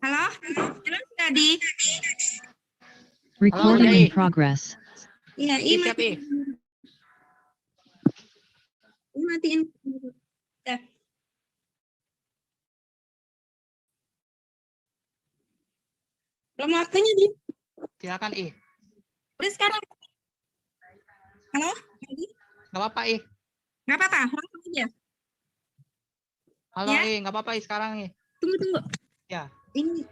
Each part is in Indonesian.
Halo, halo Tadi. Recording Halo, in Yai. progress. Iya, Siap, Ih. matiin. Ya. Belum waktunya, Di. Silakan, Ih. Udah sekarang. Halo, Tadi. Nggak apa-apa, Ih. Nggak apa-apa, langsung aja. Halo, Ya. Ih. Nggak apa-apa, Ih, sekarang, Ih. Tunggu. Ya. Ini.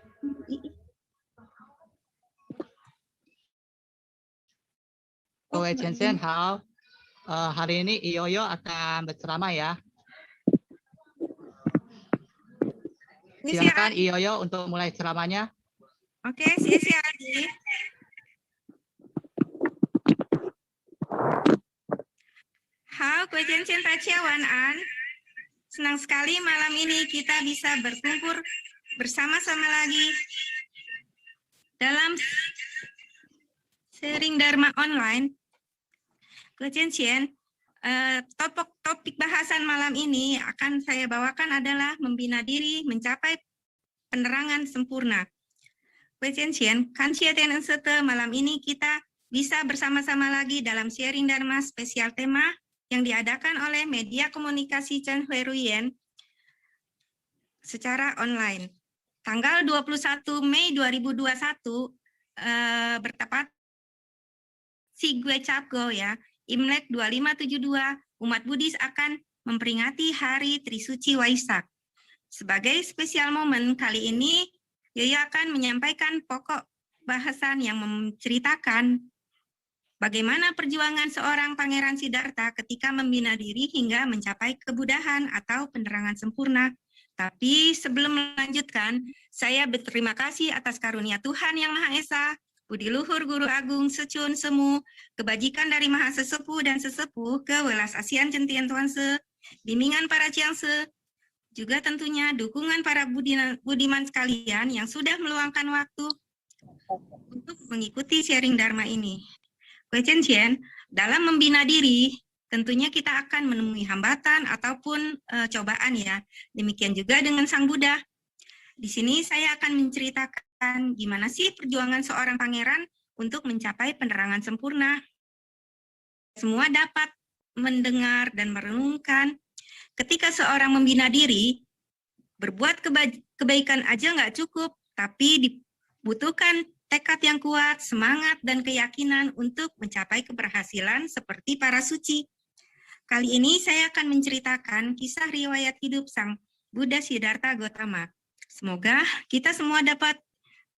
Oke, Jensen, hal. Hari ini Iyoyo akan berceramah ya. Ini Silakan Iyoyo untuk mulai ceramahnya. Oke, siap Adi. Halo, Kwejensen Tachiawan An. Senang sekali malam ini kita bisa berkumpul bersama-sama lagi dalam sharing Dharma online. Kwejensen, topik bahasan malam ini akan saya bawakan adalah membina diri mencapai penerangan sempurna. Kwejensen, kansiaten sete malam ini kita bisa bersama-sama lagi dalam sharing Dharma spesial tema yang diadakan oleh media komunikasi Chen Huiruyen secara online. Tanggal 21 Mei 2021 bertepat Sigwe Capgo ya, Imlek 2572, umat Buddhis akan memperingati Hari Trisuci Waisak. Sebagai spesial momen kali ini, Yoyo akan menyampaikan pokok bahasan yang menceritakan bagaimana perjuangan seorang Pangeran Siddhartha ketika membina diri hingga mencapai kebudahan atau penerangan sempurna. Tapi sebelum melanjutkan, saya berterima kasih atas karunia Tuhan Yang Maha Esa, Budi Luhur Guru Agung Secun Semu, kebajikan dari Maha Sesepuh dan Sesepuh ke Welas Asian Centian Tuanse, bimbingan para Ciangse, juga tentunya dukungan para budiman sekalian yang sudah meluangkan waktu untuk mengikuti sharing Dharma ini. Kwejensen, dalam membina diri, tentunya kita akan menemui hambatan ataupun cobaan ya. Demikian juga dengan Sang Buddha. Di sini saya akan menceritakan gimana sih perjuangan seorang pangeran untuk mencapai penerangan sempurna. Semua dapat mendengar dan merenungkan. Ketika seorang membina diri, berbuat kebaikan aja nggak cukup, tapi dibutuhkan tekad yang kuat, semangat, dan keyakinan untuk mencapai keberhasilan seperti para suci. Kali ini saya akan menceritakan kisah riwayat hidup Sang Buddha Siddhartha Gautama. Semoga kita semua dapat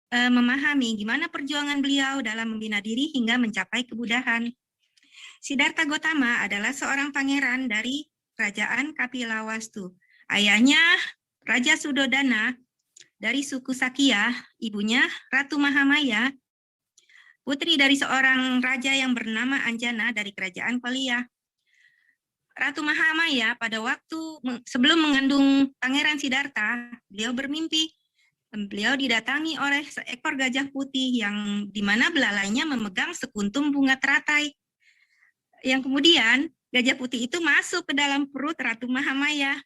memahami gimana perjuangan beliau dalam membina diri hingga mencapai kebudahan. Siddhartha Gautama adalah seorang pangeran dari Kerajaan Kapilawastu. Ayahnya Raja Sudodana dari suku Sakya, ibunya Ratu Mahamaya, putri dari seorang raja yang bernama Anjana dari kerajaan Palya. Ratu Mahamaya pada waktu sebelum mengandung Pangeran Siddhartha, beliau bermimpi. Beliau didatangi oleh seekor gajah putih yang di mana belalainya memegang sekuntum bunga teratai. Yang kemudian gajah putih itu masuk ke dalam perut Ratu Mahamaya.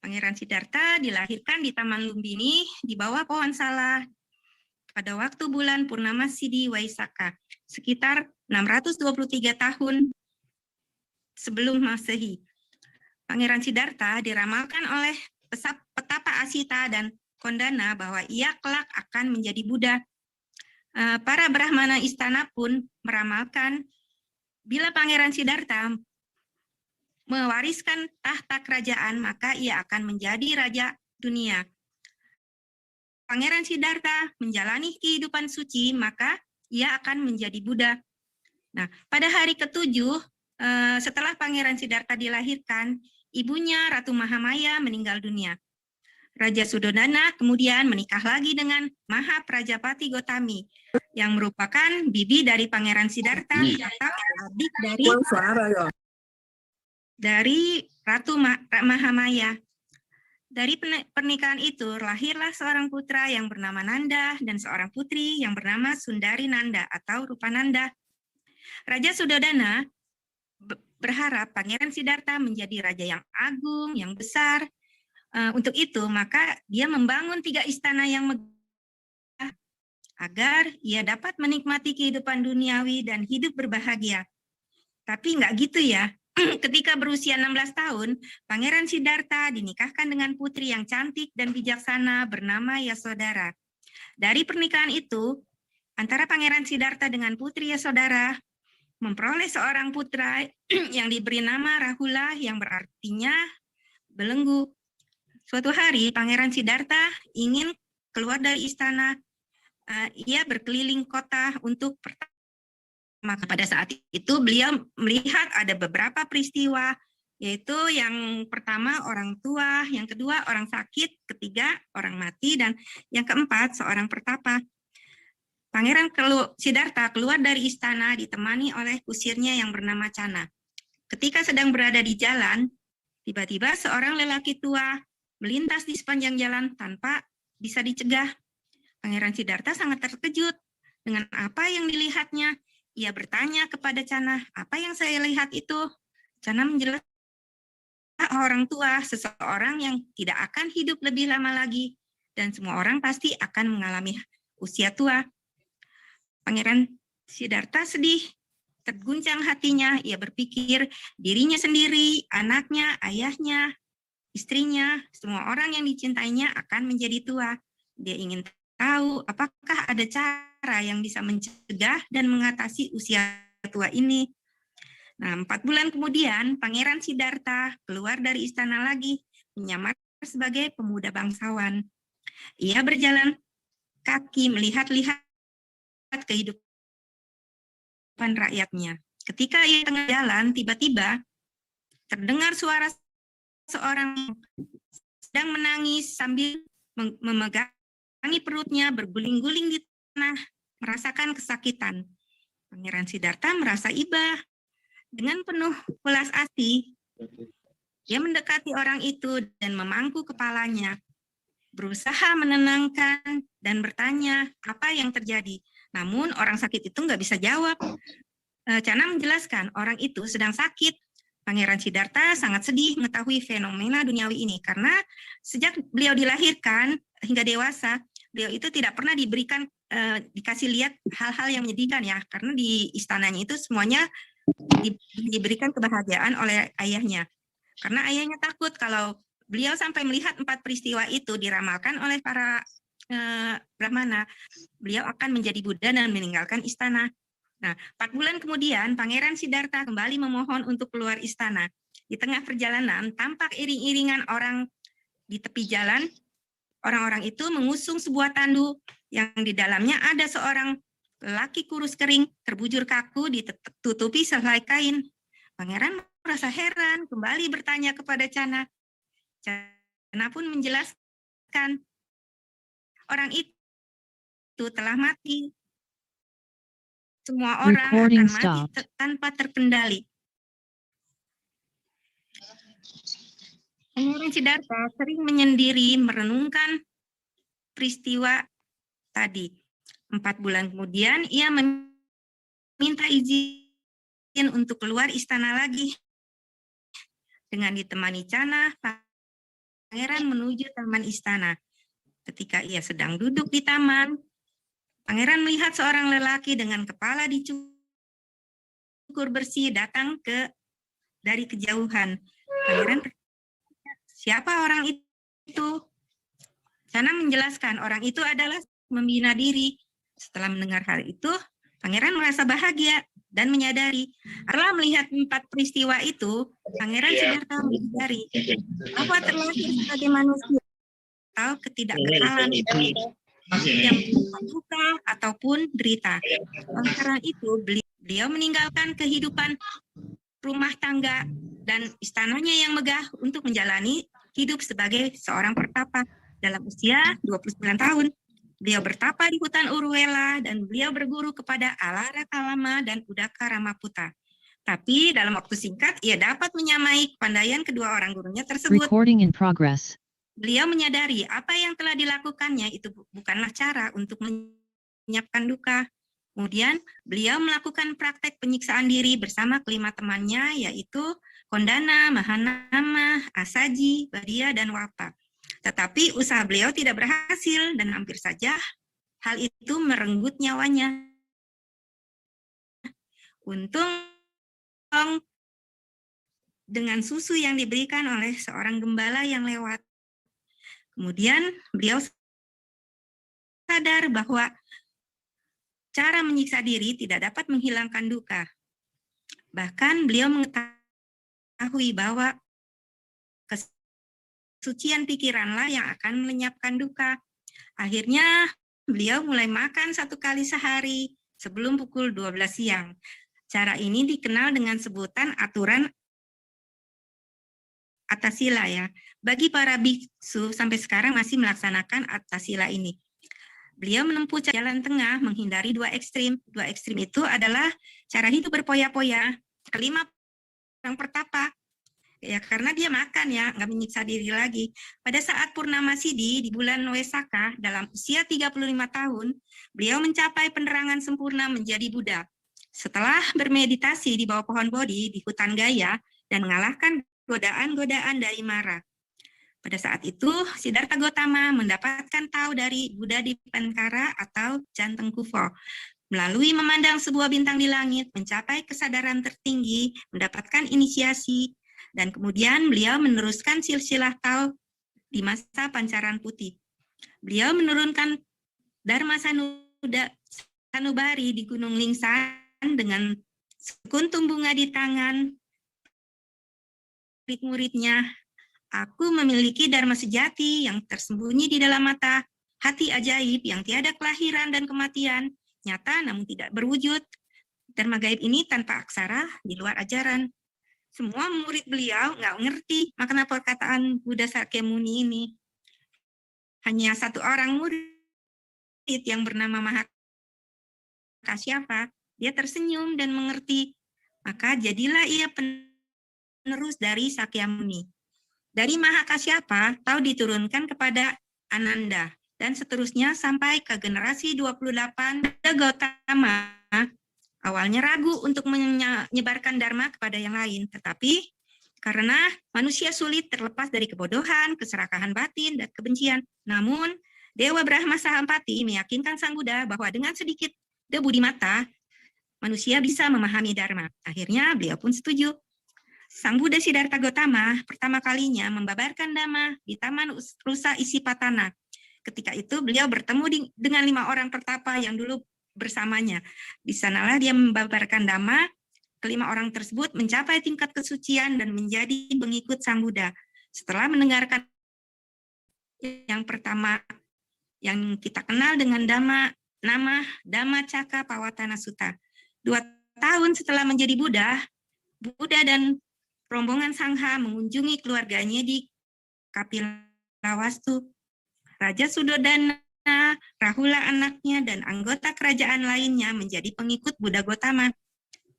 Pangeran Siddhartha dilahirkan di Taman Lumbini di bawah pohon salak pada waktu bulan Purnama Sidi Waisaka, sekitar 623 tahun sebelum Masehi. Pangeran Siddhartha diramalkan oleh petapa Asita dan Kondana bahwa ia kelak akan menjadi Buddha. Para Brahmana istana pun meramalkan bila Pangeran Siddhartha mewariskan tahta kerajaan, maka ia akan menjadi raja dunia. Pangeran Siddhartha menjalani kehidupan suci, maka ia akan menjadi Buddha. Nah, pada hari ke-7, setelah Pangeran Siddhartha dilahirkan, ibunya Ratu Mahamaya meninggal dunia. Raja Sudodana kemudian menikah lagi dengan Maha Prajapati Gotami, yang merupakan bibi dari Pangeran Siddhartha atau adik dari Ratu Mahamaya. Dari pernikahan itu lahirlah seorang putra yang bernama Nanda dan seorang putri yang bernama Sundari Nanda atau Rupananda. Raja Sudodana berharap Pangeran Siddhartha menjadi raja yang agung, yang besar. Untuk itu maka dia membangun 3 istana yang megah agar ia dapat menikmati kehidupan duniawi dan hidup berbahagia. Tapi nggak gitu ya. Ketika berusia 16 tahun, Pangeran Siddhartha dinikahkan dengan putri yang cantik dan bijaksana bernama Yasodhara. Dari pernikahan itu, antara Pangeran Siddhartha dengan putri Yasodhara memperoleh seorang putra yang diberi nama Rahula yang berartinya belenggu. Suatu hari Pangeran Siddhartha ingin keluar dari istana. Ia berkeliling kota untuk maka pada saat itu beliau melihat ada beberapa peristiwa, yaitu yang pertama orang tua, yang kedua orang sakit, ketiga orang mati, dan yang keempat seorang pertapa. Pangeran Siddhartha keluar dari istana ditemani oleh kusirnya yang bernama Channa. Ketika sedang berada di jalan, tiba-tiba seorang lelaki tua melintas di sepanjang jalan tanpa bisa dicegah. Pangeran Siddhartha sangat terkejut dengan apa yang dilihatnya. Ia bertanya kepada Channa, apa yang saya lihat itu? Channa menjelaskan, orang tua, seseorang yang tidak akan hidup lebih lama lagi, dan semua orang pasti akan mengalami usia tua. Pangeran Siddhartha sedih, terguncang hatinya. Ia berpikir dirinya sendiri, anaknya, ayahnya, istrinya, semua orang yang dicintainya akan menjadi tua. Dia ingin tahu apakah ada cara yang bisa mencegah dan mengatasi usia tua ini. Nah, 4 bulan kemudian, Pangeran Siddhartha keluar dari istana lagi, menyamar sebagai pemuda bangsawan. Ia berjalan kaki melihat-lihat kehidupan rakyatnya. Ketika ia tengah jalan, tiba-tiba terdengar suara seorang sedang menangis sambil memegangi perutnya, berguling-guling di tanah, merasakan kesakitan. Pangeran Siddhartha merasa iba. Dengan penuh welas asih, dia mendekati orang itu dan memangku kepalanya, berusaha menenangkan dan bertanya apa yang terjadi. Namun orang sakit itu nggak bisa jawab. Channa menjelaskan orang itu sedang sakit. Pangeran Siddhartha sangat sedih mengetahui fenomena duniawi ini karena sejak beliau dilahirkan hingga dewasa, beliau itu tidak pernah dikasih lihat hal-hal yang menyedihkan ya, karena di istananya itu semuanya diberikan kebahagiaan oleh ayahnya. Karena ayahnya takut kalau beliau sampai melihat 4 peristiwa itu diramalkan oleh para Brahmana, beliau akan menjadi Buddha dan meninggalkan istana. Nah, 4 bulan kemudian Pangeran Siddhartha kembali memohon untuk keluar istana. Di tengah perjalanan tampak iring-iringan orang di tepi jalan. Orang-orang itu mengusung sebuah tandu yang di dalamnya ada seorang lelaki kurus kering, terbujur kaku, ditutupi sehelai kain. Pangeran merasa heran, kembali bertanya kepada Channa. Channa pun menjelaskan, orang itu telah mati. Semua orang akan mati tanpa terkendali. Pangeran Siddhartha sering menyendiri merenungkan peristiwa tadi. 4 bulan kemudian ia meminta izin untuk keluar istana lagi. Dengan ditemani Channa, Pangeran menuju taman istana. Ketika ia sedang duduk di taman, Pangeran melihat seorang lelaki dengan kepala dicukur bersih datang dari kejauhan. Pangeran bertanya, siapa orang itu? Channa menjelaskan, orang itu adalah membina diri. Setelah mendengar hal itu, Pangeran merasa bahagia dan menyadari. Setelah melihat 4 peristiwa itu, Pangeran Siddhartha menyadari bahwa terlahir sebagai manusia atau ketidakkekalan yang duka ataupun derita. Oleh karena itu, beliau meninggalkan kehidupan rumah tangga dan istananya yang megah untuk menjalani hidup sebagai seorang pertapa dalam usia 29 tahun. Beliau bertapa di hutan Uruvela dan beliau berguru kepada Alara Kalama dan Udaka Ramaputa. Tapi dalam waktu singkat, ia dapat menyamai kepandaian kedua orang gurunya tersebut. Recording in progress. Beliau menyadari apa yang telah dilakukannya itu bukanlah cara untuk menyiapkan duka. Kemudian beliau melakukan praktek penyiksaan diri bersama kelima temannya, yaitu Kondana, Mahanama, Asaji, Badia, dan Wapa. Tetapi usaha beliau tidak berhasil dan hampir saja hal itu merenggut nyawanya. Untung dengan susu yang diberikan oleh seorang gembala yang lewat. Kemudian beliau sadar bahwa cara menyiksa diri tidak dapat menghilangkan duka. Bahkan beliau mengetahui bahwa kesucian pikiranlah yang akan melenyapkan duka. Akhirnya beliau mulai makan 1 kali sehari sebelum pukul 12 siang. Cara ini dikenal dengan sebutan aturan Atasila ya. Bagi para biksu sampai sekarang masih melaksanakan Atasila ini. Beliau menempuh jalan tengah menghindari 2 ekstrim. 2 ekstrim itu adalah cara hidup berpoya-poya. Kelima orang pertapa. Ya karena dia makan ya, nggak menyiksa diri lagi. Pada saat Purnama Sidi di bulan Wesaka dalam usia 35 tahun, beliau mencapai penerangan sempurna menjadi Buddha. Setelah bermeditasi di bawah pohon Bodhi di hutan Gaya dan mengalahkan godaan-godaan dari Mara. Pada saat itu, Siddhartha Gautama mendapatkan tahu dari Buddha di Pankara atau Janteng Kufo. Melalui memandang sebuah bintang di langit, mencapai kesadaran tertinggi, mendapatkan inisiasi, dan kemudian beliau meneruskan silsilah Tao di masa Pancaran Putih. Beliau menurunkan Dharma Sanubari di Gunung Lingsan dengan sekuntum bunga di tangan murid-muridnya. Aku memiliki Dharma sejati yang tersembunyi di dalam mata, hati ajaib yang tiada kelahiran dan kematian, nyata namun tidak berwujud. Dharma gaib ini tanpa aksara, di luar ajaran. Semua murid beliau nggak ngerti makna perkataan Buddha Sakyamuni ini. Hanya 1 orang murid yang bernama Mahakasyapa, dia tersenyum dan mengerti. Maka jadilah ia penerus dari Sakyamuni. Dari Mahakasyapa, tahu diturunkan kepada Ananda, dan seterusnya sampai ke generasi 28 Gautama. Awalnya ragu untuk menyebarkan Dharma kepada yang lain, tetapi karena manusia sulit terlepas dari kebodohan, keserakahan batin, dan kebencian. Namun, Dewa Brahma Sahampati meyakinkan Sang Buddha bahwa dengan sedikit debu di mata, manusia bisa memahami Dharma. Akhirnya, beliau pun setuju. Sang Buddha Siddhartha Gautama pertama kalinya membabarkan Dhamma di Taman Rusa Isipatana. Ketika itu, beliau bertemu dengan 5 orang pertapa yang dulu bersamanya. Di sanalah dia membabarkan Dhamma. Kelima orang tersebut mencapai tingkat kesucian dan menjadi pengikut Sang Buddha. Setelah mendengarkan yang pertama yang kita kenal dengan nama Dhammacakka Pawatana Sutta. 2 tahun setelah menjadi Buddha, Buddha dan rombongan Sangha mengunjungi keluarganya di Kapilawastu. Raja Sudodana, Rahula anaknya, dan anggota kerajaan lainnya menjadi pengikut Buddha Gautama.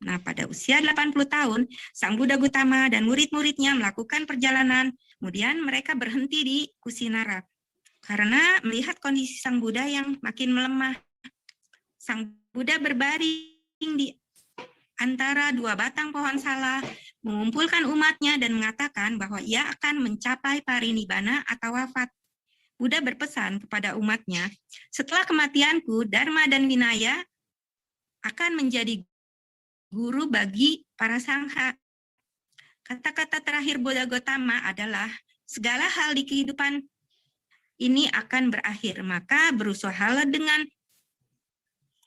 Nah, pada usia 80 tahun, Sang Buddha Gautama dan murid-muridnya melakukan perjalanan, kemudian mereka berhenti di Kusinara. Karena melihat kondisi Sang Buddha yang makin melemah, Sang Buddha berbaring di antara 2 batang pohon salah, mengumpulkan umatnya dan mengatakan bahwa ia akan mencapai parinibbana atau wafat. Buddha berpesan kepada umatnya, setelah kematianku, Dharma dan Vinaya akan menjadi guru bagi para sangha. Kata-kata terakhir Buddha Gautama adalah, segala hal di kehidupan ini akan berakhir, maka berusahalah dengan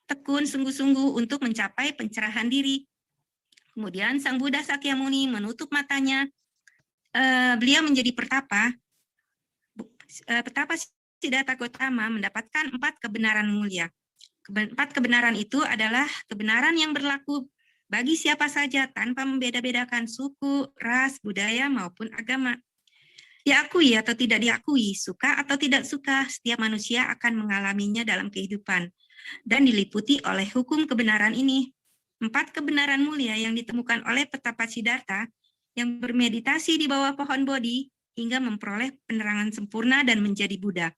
tekun sungguh-sungguh untuk mencapai pencerahan diri. Kemudian Sang Buddha Sakyamuni menutup matanya, beliau menjadi petapa Siddhartha Gautama mendapatkan 4 kebenaran mulia. 4 kebenaran itu adalah kebenaran yang berlaku bagi siapa saja tanpa membeda-bedakan suku, ras, budaya, maupun agama. Diakui atau tidak diakui, suka atau tidak suka, setiap manusia akan mengalaminya dalam kehidupan dan diliputi oleh hukum kebenaran ini. 4 kebenaran mulia yang ditemukan oleh petapa Siddhartha yang bermeditasi di bawah pohon Bodhi hingga memperoleh penerangan sempurna dan menjadi Buddha.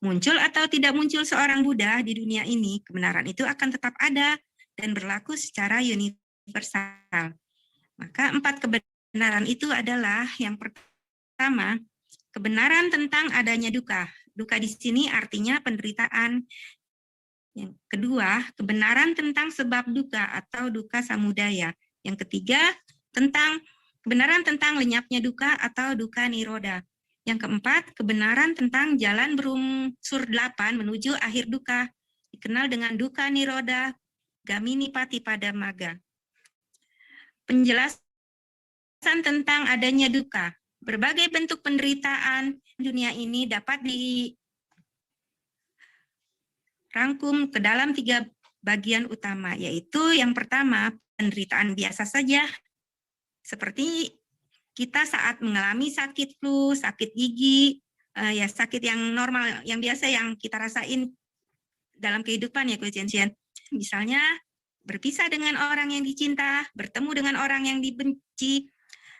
Muncul atau tidak muncul seorang Buddha di dunia ini, kebenaran itu akan tetap ada dan berlaku secara universal. Maka 4 kebenaran itu adalah yang pertama, kebenaran tentang adanya duka. Duka di sini artinya penderitaan Yang kedua, kebenaran tentang sebab duka atau duka samudaya. Yang ketiga, kebenaran tentang lenyapnya duka atau duka niroda. Yang keempat, kebenaran tentang jalan berunsur 8 menuju akhir duka, dikenal dengan duka niroda gamini pati pada maga. Penjelasan tentang adanya duka. Berbagai bentuk penderitaan dunia ini dapat dirangkum ke dalam 3 bagian utama, yaitu yang pertama, penderitaan biasa saja, seperti kita saat mengalami sakit flu, sakit gigi, ya sakit yang normal, yang biasa yang kita rasain dalam kehidupan ya Koeciensian. Misalnya berpisah dengan orang yang dicinta, bertemu dengan orang yang dibenci,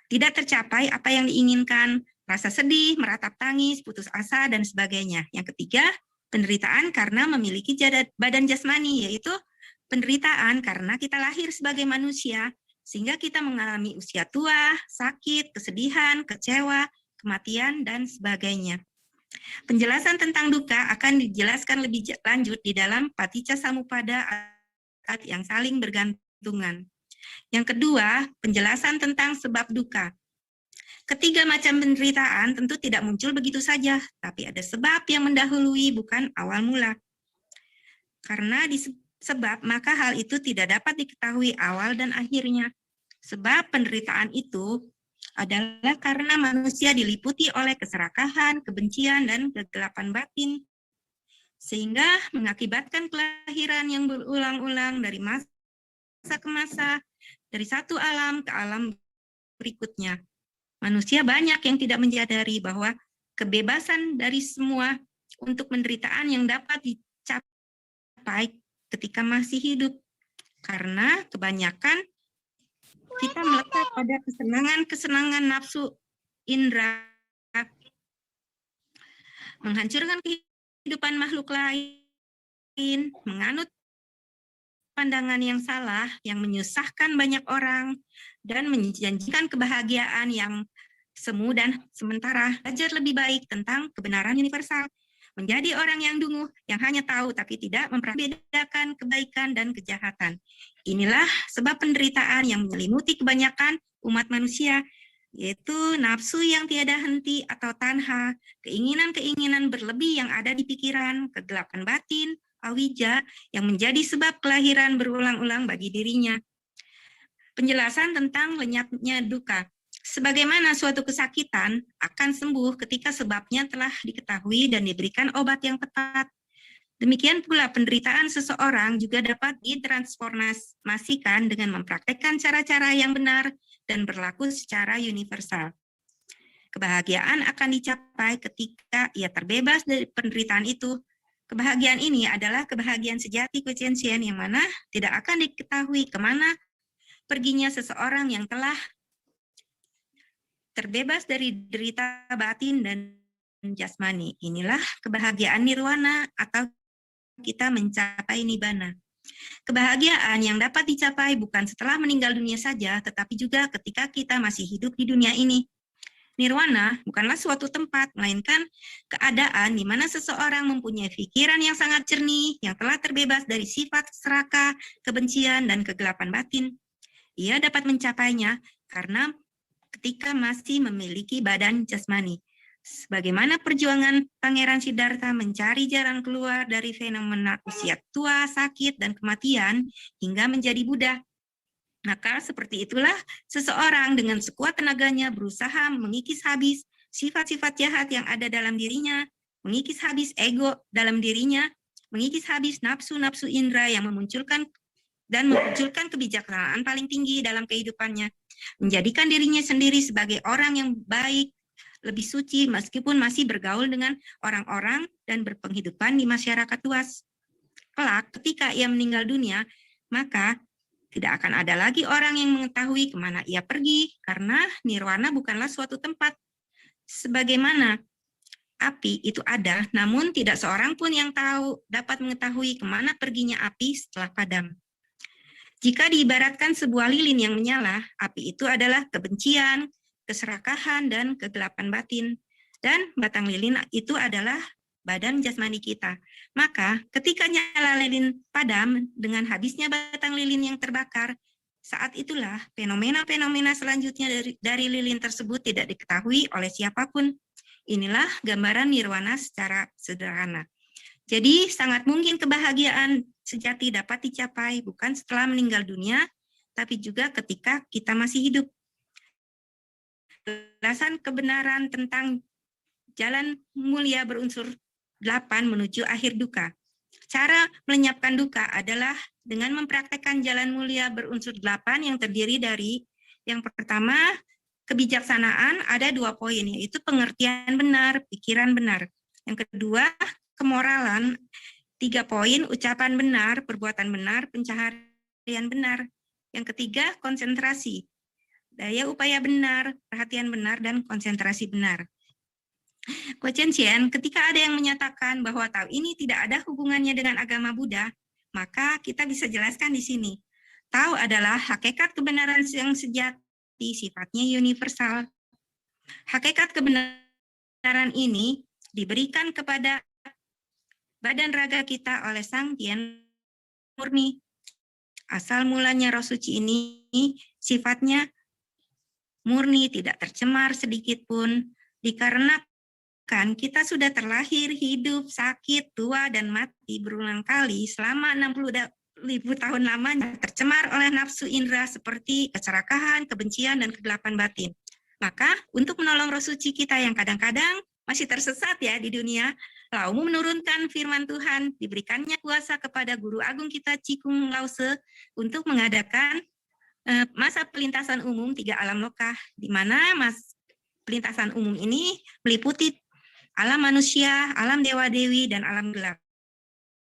tidak tercapai apa yang diinginkan, rasa sedih, meratap tangis, putus asa, dan sebagainya. Yang ketiga, penderitaan karena memiliki badan jasmani, yaitu penderitaan karena kita lahir sebagai manusia, sehingga kita mengalami usia tua, sakit, kesedihan, kecewa, kematian, dan sebagainya. Penjelasan tentang duka akan dijelaskan lebih lanjut di dalam Paticca Samuppada yang saling bergantungan. Yang kedua, penjelasan tentang sebab duka. Ketiga macam penderitaan tentu tidak muncul begitu saja, tapi ada sebab yang mendahului, bukan awal mula. Karena sebab, maka hal itu tidak dapat diketahui awal dan akhirnya. Sebab penderitaan itu adalah karena manusia diliputi oleh keserakahan, kebencian, dan kegelapan batin, sehingga mengakibatkan kelahiran yang berulang-ulang dari masa ke masa, dari satu alam ke alam berikutnya. Manusia banyak yang tidak menyadari bahwa kebebasan dari semua untuk penderitaan yang dapat dicapai ketika masih hidup, karena kebanyakan kita melekat pada kesenangan nafsu indera, menghancurkan kehidupan makhluk lain, menganut pandangan yang salah, yang menyusahkan banyak orang, dan menjanjikan kebahagiaan yang semu dan sementara. Belajar lebih baik tentang kebenaran universal. Menjadi orang yang dungu, yang hanya tahu tapi tidak membedakan kebaikan dan kejahatan. Inilah sebab penderitaan yang menyelimuti kebanyakan umat manusia, yaitu nafsu yang tiada henti atau tanha, keinginan-keinginan berlebih yang ada di pikiran, kegelapan batin, awija, yang menjadi sebab kelahiran berulang-ulang bagi dirinya. Penjelasan tentang lenyapnya duka. Sebagaimana suatu kesakitan akan sembuh ketika sebabnya telah diketahui dan diberikan obat yang tepat. Demikian pula penderitaan seseorang juga dapat ditransformasikan dengan mempraktekkan cara-cara yang benar dan berlaku secara universal. Kebahagiaan akan dicapai ketika ia terbebas dari penderitaan itu. Kebahagiaan ini adalah kebahagiaan sejati Koeciensian yang mana tidak akan diketahui kemana perginya seseorang yang telah terbebas dari derita batin dan jasmani. Inilah kebahagiaan nirwana atau kita mencapai nibbana. Kebahagiaan yang dapat dicapai bukan setelah meninggal dunia saja, tetapi juga ketika kita masih hidup di dunia ini. Nirwana bukanlah suatu tempat, melainkan keadaan di mana seseorang mempunyai pikiran yang sangat jernih, yang telah terbebas dari sifat serakah, kebencian, dan kegelapan batin. Ia dapat mencapainya karena ketika masih memiliki badan jasmani. Sebagaimana perjuangan Pangeran Siddhartha mencari jalan keluar dari fenomena usia tua, sakit, dan kematian hingga menjadi Buddha. Maka seperti itulah seseorang dengan sekuat tenaganya berusaha mengikis habis sifat-sifat jahat yang ada dalam dirinya, mengikis habis ego dalam dirinya, mengikis habis nafsu-nafsu indera yang memunculkan kebijaksanaan paling tinggi dalam kehidupannya, menjadikan dirinya sendiri sebagai orang yang baik, lebih suci meskipun masih bergaul dengan orang-orang dan berpenghidupan di masyarakat luas. Kelak ketika ia meninggal dunia, maka tidak akan ada lagi orang yang mengetahui kemana ia pergi, karena nirwana bukanlah suatu tempat. Sebagaimana api itu ada, namun tidak seorang pun yang dapat mengetahui kemana perginya api setelah padam. Jika diibaratkan sebuah lilin yang menyala, api itu adalah kebencian, keserakahan, dan kegelapan batin. Dan batang lilin itu adalah badan jasmani kita. Maka ketika nyala lilin padam dengan habisnya batang lilin yang terbakar, saat itulah fenomena-fenomena selanjutnya dari lilin tersebut tidak diketahui oleh siapapun. Inilah gambaran nirwana secara sederhana. Jadi sangat mungkin kebahagiaan sejati dapat dicapai bukan setelah meninggal dunia, tapi juga ketika kita masih hidup. Penjelasan kebenaran tentang jalan mulia berunsur 8 menuju akhir duka. Cara melenyapkan duka adalah dengan mempraktekkan jalan mulia berunsur 8 yang terdiri dari yang pertama, kebijaksanaan ada 2 poin, yaitu pengertian benar, pikiran benar. Yang kedua, kemoralan 3 poin, ucapan benar, perbuatan benar, pencaharian benar. Yang ketiga, konsentrasi, daya upaya benar, perhatian benar, dan konsentrasi benar. Kochen-Sien, ketika ada yang menyatakan bahwa Tao ini tidak ada hubungannya dengan agama Buddha, maka kita bisa jelaskan di sini. Tao adalah hakikat kebenaran yang sejati, sifatnya universal. Hakikat kebenaran ini diberikan kepada badan raga kita oleh Sang Tien Murni. Asal mulanya roh suci ini sifatnya murni, tidak tercemar sedikit pun, dikarenakan kita sudah terlahir, hidup, sakit, tua, dan mati berulang kali selama 60.000 tahun lamanya, tercemar oleh nafsu indera seperti keserakahan, kebencian, dan kegelapan batin. Maka untuk menolong roh suci kita yang kadang-kadang masih tersesat ya di dunia, Lao menurunkan firman Tuhan, diberikannya kuasa kepada guru agung kita Cikung Lause untuk mengadakan masa pelintasan umum 3 alam loka, di mana pelintasan umum ini meliputi alam manusia, alam dewa-dewi, dan alam gelap.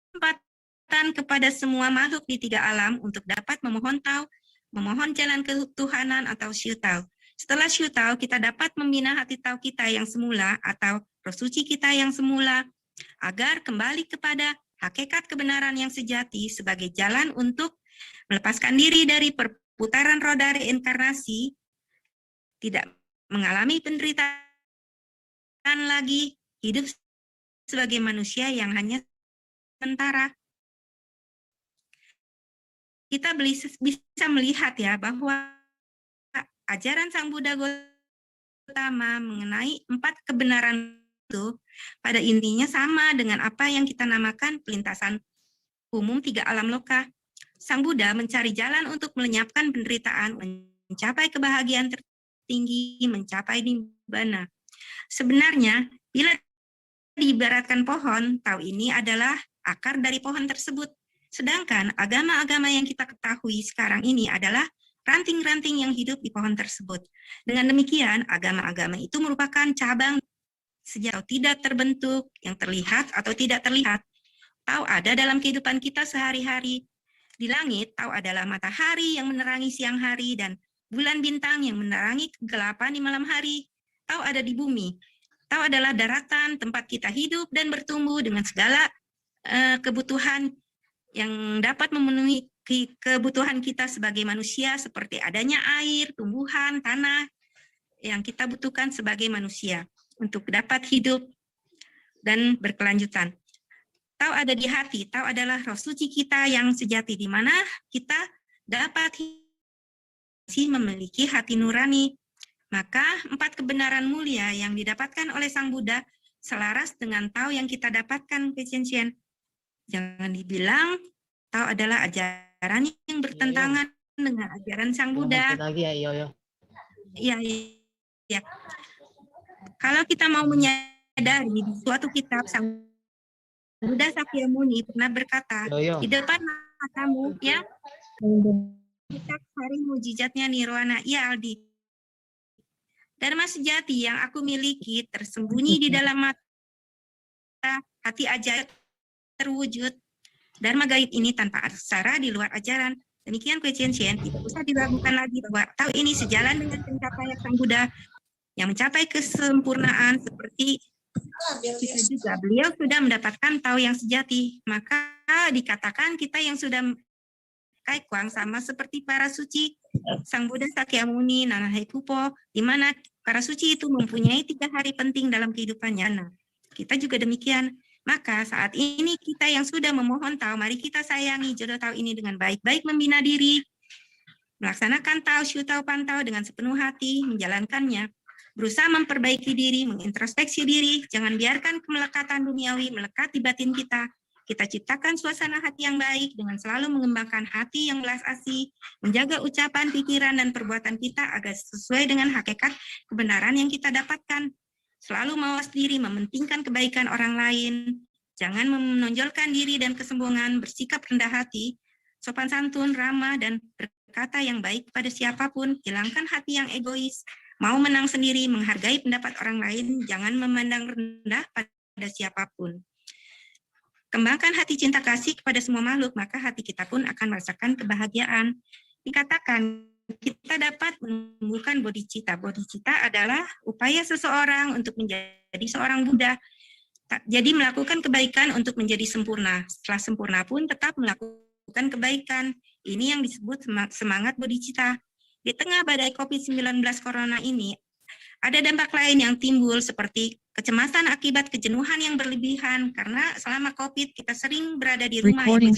Kesempatan kepada semua makhluk di 3 alam untuk dapat memohon Tao, memohon jalan ketuhanan atau Shu Tao. Setelah Shu Tao, kita dapat membina hati Tao kita yang semula atau roh suci kita yang semula, agar kembali kepada hakikat kebenaran yang sejati sebagai jalan untuk melepaskan diri dari perputaran roda reinkarnasi, tidak mengalami penderitaan lagi, hidup sebagai manusia yang hanya sementara. Kita bisa melihat ya bahwa ajaran Sang Buddha Gautama mengenai 4 kebenaran itu pada intinya sama dengan apa yang kita namakan pelintasan umum 3 alam loka. Sang Buddha mencari jalan untuk melenyapkan penderitaan, mencapai kebahagiaan tertinggi, mencapai nibbana. Sebenarnya, bila diibaratkan pohon, Tao ini adalah akar dari pohon tersebut. Sedangkan agama-agama yang kita ketahui sekarang ini adalah ranting-ranting yang hidup di pohon tersebut. Dengan demikian, agama-agama itu merupakan cabang sejauh tidak terbentuk, yang terlihat atau tidak terlihat. Tao ada dalam kehidupan kita sehari-hari. Di langit, Tao adalah matahari yang menerangi siang hari dan bulan bintang yang menerangi kegelapan di malam hari. Tao ada di bumi. Tao adalah daratan tempat kita hidup dan bertumbuh dengan segala kebutuhan yang dapat memenuhi kebutuhan kita sebagai manusia, seperti adanya air, tumbuhan, tanah yang kita butuhkan sebagai manusia untuk dapat hidup dan berkelanjutan. Tao ada di hati. Tao adalah roh suci kita yang sejati, di mana kita dapat memiliki hati nurani. Maka 4 kebenaran mulia yang didapatkan oleh Sang Buddha selaras dengan Tao yang kita dapatkan, Kochen-Sien. Jangan dibilang Tao adalah ajaran yang bertentangan dengan ajaran Sang Buddha. Lagi ya, Yoyo. Iya. Kalau kita mau menyadari di suatu kitab, Sang Buddha Sakyamuni pernah berkata, di depan matamu, ya, kitab hari mujizatnya nirwana, ya Aldi. Dharma sejati yang aku miliki tersembunyi di dalam mata, hati ajaib terwujud. Dharma gaib ini tanpa aksara di luar ajaran. Demikian Kochen-Sien, tidak usah diragukan lagi bahwa Tao ini sejalan dengan pencapaian Sang Buddha yang mencapai kesempurnaan seperti kita juga. Beliau sudah mendapatkan Tao yang sejati, maka dikatakan kita yang sudah Kaikwang sama seperti para suci Sang Buddha Sakyamuni, Nanahe Pupo, di mana para suci itu mempunyai 3 hari penting dalam kehidupannya. Nah, Kita juga demikian. Maka saat ini kita yang sudah memohon tahu, mari kita sayangi jodoh tahu ini dengan baik-baik, membina diri, melaksanakan tahu, syu tahu, pantau dengan sepenuh hati, menjalankannya, berusaha memperbaiki diri, mengintrospeksi diri, jangan biarkan kemelekatan duniawi melekat di batin kita. Kita ciptakan suasana hati yang baik dengan selalu mengembangkan hati yang belas asih, menjaga ucapan, pikiran, dan perbuatan kita agar sesuai dengan hakikat kebenaran yang kita dapatkan. Selalu mawas diri, mementingkan kebaikan orang lain, jangan menonjolkan diri dan kesombongan, bersikap rendah hati, sopan santun, ramah, dan berkata yang baik kepada siapapun, hilangkan hati yang egois, mau menang sendiri, menghargai pendapat orang lain, jangan memandang rendah pada siapapun. Kembangkan hati cinta kasih kepada semua makhluk, maka hati kita pun akan merasakan kebahagiaan. Dikatakan kita dapat menemukan bodhicitta. Bodhicitta adalah upaya seseorang untuk menjadi seorang Buddha. Jadi melakukan kebaikan untuk menjadi sempurna. Setelah sempurna pun tetap melakukan kebaikan. Ini yang disebut semangat bodhicitta. Di tengah badai COVID-19 Corona ini, ada dampak lain yang timbul seperti kecemasan akibat kejenuhan yang berlebihan karena selama COVID kita sering berada di rumah yang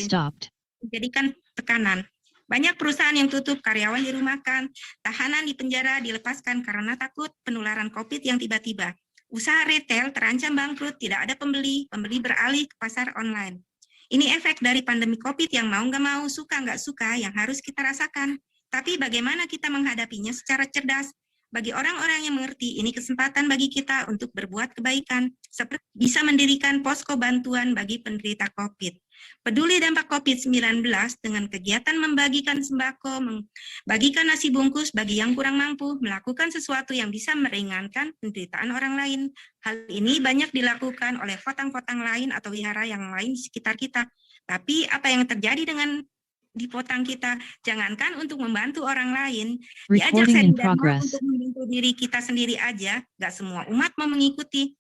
menjadikan tekanan. Banyak perusahaan yang tutup, karyawan dirumahkan, tahanan di penjara dilepaskan karena takut penularan COVID yang tiba-tiba. Usaha retail terancam bangkrut, tidak ada pembeli, pembeli beralih ke pasar online. Ini efek dari pandemi COVID yang mau nggak mau, suka nggak suka, yang harus kita rasakan. Tapi bagaimana kita menghadapinya secara cerdas? Bagi orang-orang yang mengerti, ini kesempatan bagi kita untuk berbuat kebaikan, seperti bisa mendirikan posko bantuan bagi penderita COVID. Peduli dampak COVID-19 dengan kegiatan membagikan sembako, membagikan nasi bungkus bagi yang kurang mampu, melakukan sesuatu yang bisa meringankan penderitaan orang lain. Hal ini banyak dilakukan oleh potang-potang lain atau wihara yang lain di sekitar kita. Tapi apa yang terjadi dengan di potang kita, jangankan untuk membantu orang lain, diajak sharing dharma untuk membantu diri kita sendiri aja, nggak semua umat mau mengikuti.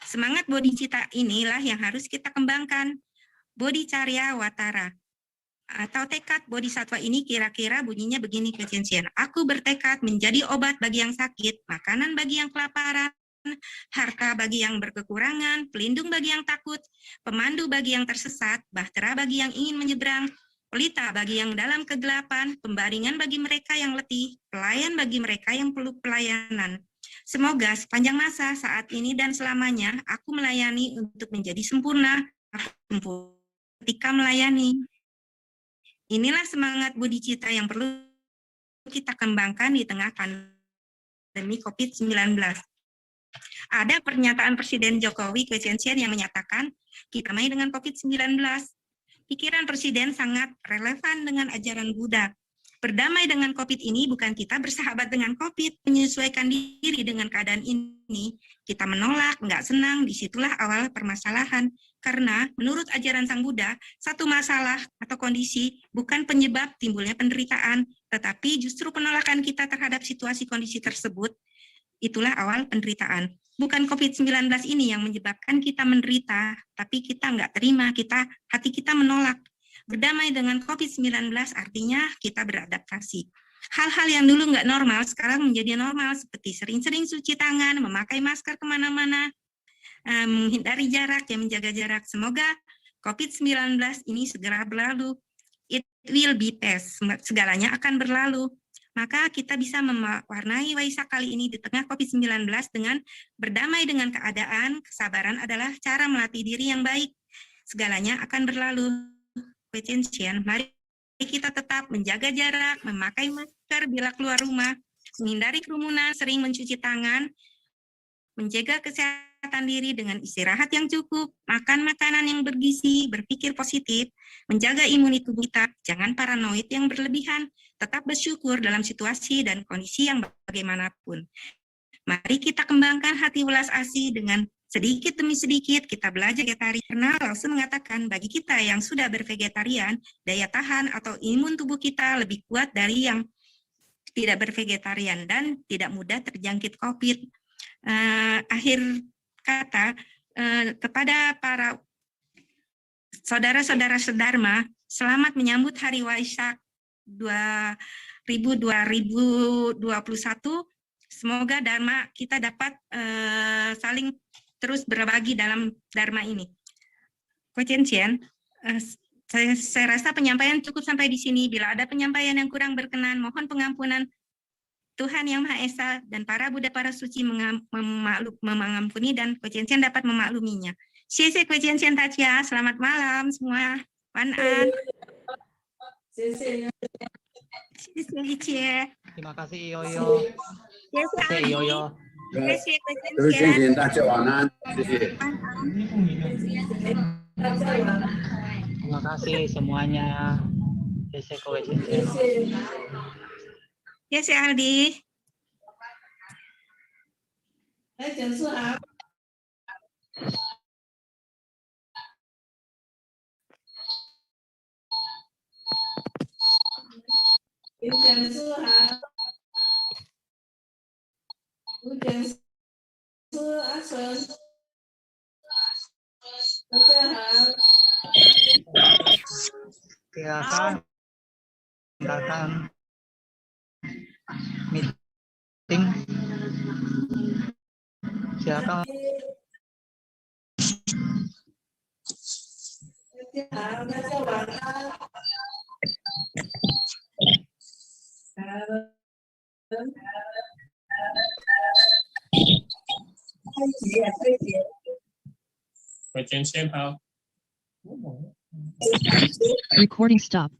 Semangat bodhicitta inilah yang harus kita kembangkan. Bodhicarya Watara atau tekad bodhisattva ini kira-kira bunyinya begini, Kecensian. Aku bertekad menjadi obat bagi yang sakit, makanan bagi yang kelaparan, harta bagi yang berkekurangan, pelindung bagi yang takut, pemandu bagi yang tersesat, bahtera bagi yang ingin menyeberang, pelita bagi yang dalam kegelapan, pembaringan bagi mereka yang letih, pelayan bagi mereka yang perlu pelayanan. Semoga sepanjang masa saat ini dan selamanya aku melayani untuk menjadi sempurna ketika melayani. Inilah semangat bodhicitta yang perlu kita kembangkan di tengah pandemi COVID-19. Ada pernyataan Presiden Jokowi Kecensian yang menyatakan kita main dengan COVID-19. Pikiran Presiden sangat relevan dengan ajaran Buddha. Berdamai dengan COVID ini bukan kita bersahabat dengan COVID, menyesuaikan diri dengan keadaan ini. Kita menolak, nggak senang, disitulah awal permasalahan. Karena menurut ajaran Sang Buddha, satu masalah atau kondisi bukan penyebab timbulnya penderitaan, tetapi justru penolakan kita terhadap situasi kondisi tersebut, itulah awal penderitaan. Bukan COVID-19 ini yang menyebabkan kita menderita, tapi kita nggak terima, hati kita menolak. Berdamai dengan COVID-19 artinya kita beradaptasi. Hal-hal yang dulu nggak normal sekarang menjadi normal, seperti sering-sering cuci tangan, memakai masker kemana-mana, menghindari jarak, menjaga jarak. Semoga COVID-19 ini segera berlalu. It will be past, segalanya akan berlalu. Maka kita bisa mewarnai Waisak kali ini di tengah COVID-19 dengan berdamai dengan keadaan. Kesabaran adalah cara melatih diri yang baik. Segalanya akan berlalu. Mari kita tetap menjaga jarak, memakai masker bila keluar rumah, menghindari kerumunan, sering mencuci tangan, menjaga kesehatan diri dengan istirahat yang cukup, makan makanan yang bergizi, berpikir positif, menjaga imunitas tubuh kita, jangan paranoid yang berlebihan, tetap bersyukur dalam situasi dan kondisi yang bagaimanapun. Mari kita kembangkan hati welas asih dengan sedikit demi sedikit kita belajar vegetarian. Karena Lao-tzu mengatakan bagi kita yang sudah bervegetarian, daya tahan atau imun tubuh kita lebih kuat dari yang tidak bervegetarian dan tidak mudah terjangkit COVID. Akhir kata, kepada para saudara-saudara sedharma, selamat menyambut Hari Waisak 2021. Semoga Dharma kita dapat saling terus berbagi dalam Dharma ini. Kocencien, saya rasa penyampaian cukup sampai di sini. Bila ada penyampaian yang kurang berkenan, mohon pengampunan Tuhan Yang Maha Esa dan para Buddha para suci mengampuni dan Kocencien dapat memakluminya. Xie Kocencien Tachia, selamat malam semua. Wan An. Xie. Terima kasih Yoyo. Terima kasih Yoyo. Kocencien. 大家晚安，谢谢。 Terima kasih semuanya. Kocencien. Xie Aldi. Silakan meeting. Silakan. Kocencien hao. Recording stop.